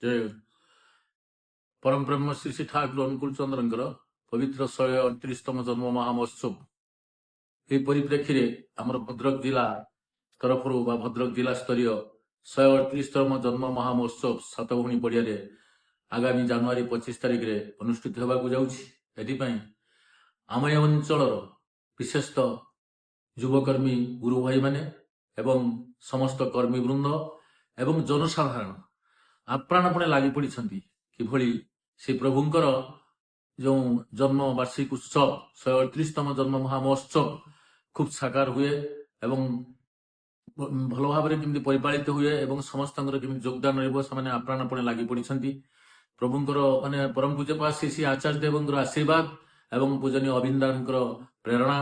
ଜୟ परम ब्रह्म श्री श्री ठाकुर अनुकूल चंद्र पवित्र 138तम जन्म महामहोत्सव यह परिप्रेक्षी में आमर भद्रक जिला तरफ भद्रक जिला स्तरीय 138तम जन्म महामहोत्सव सातभणी पड़िया आगामी जनवरी 25 तारिख में अनुष्ठित होगा जाऊँगी आम अंचल विशेषतः युवकर्मी गुरु भाई माने एवं समस्त कर्मी वृंद एवं जनसाधारण आप्राणपणे लगी पड़ी किभली से प्रभुंकर जो जन्म वार्षिक उत्सव 138तम जन्म महामहोत्सव खूब साकार हुए एवं भल भाव में परिपालित हुए एवं समस्त योगदान रही आप्राणपणे लगी पड़ी प्रभुंकर माने परम पूज्य श्री आचार्य देवंकर आशीर्वाद एवं पूजनीय अभिंदान प्रेरणा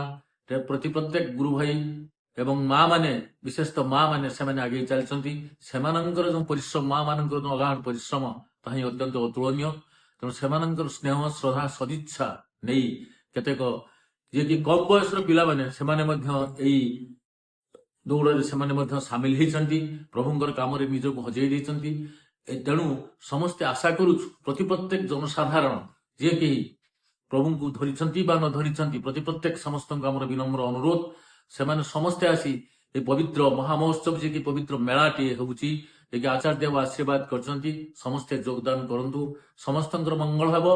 प्रति प्रत्येक गुरु भाई एवं माँ माने विशेषतः माँ माने से आगे चलती से जो परिश्रम माँ मान जो अगाध परिश्रम ताही अत्यंत अतुलनीय तेणु से स्नेह श्रद्धा सदिच्छा नहीं केतेक जी कि कम बयस पिला माने दौड़ से सामिल होती प्रभुंकर काम निजक हजई तेणु समस्ते आशा करुचु प्रति प्रत्येक जनसाधारण जी कि प्रभु को धरी न धरी प्रति प्रत्येक समस्त विनम्र अनुरोध से समस्ते आसी ये पवित्र महामहोत्सव जी की पवित्र मेलाटी हूँ आचार्य देव आशीर्वाद कर समस्ते योगदान करंतु समस्त मंगल हेब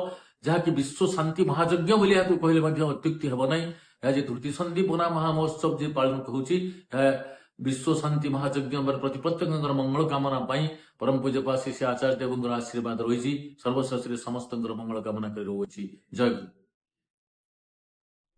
जहाँकि विश्व शांति महायज्ञ बोली कहले अत्युक्ति हेब ना यह धृति संदीपना महामहोत्सव जी पालन हो विश्व शांति महायज्ञ प्रति प्रत्येक मंगल कामना परम पूज्य श्री आचार्य देव आशीर्वाद रही सर्वश्रेष्ठ समस्त मंगल कामना कर जय गुरु।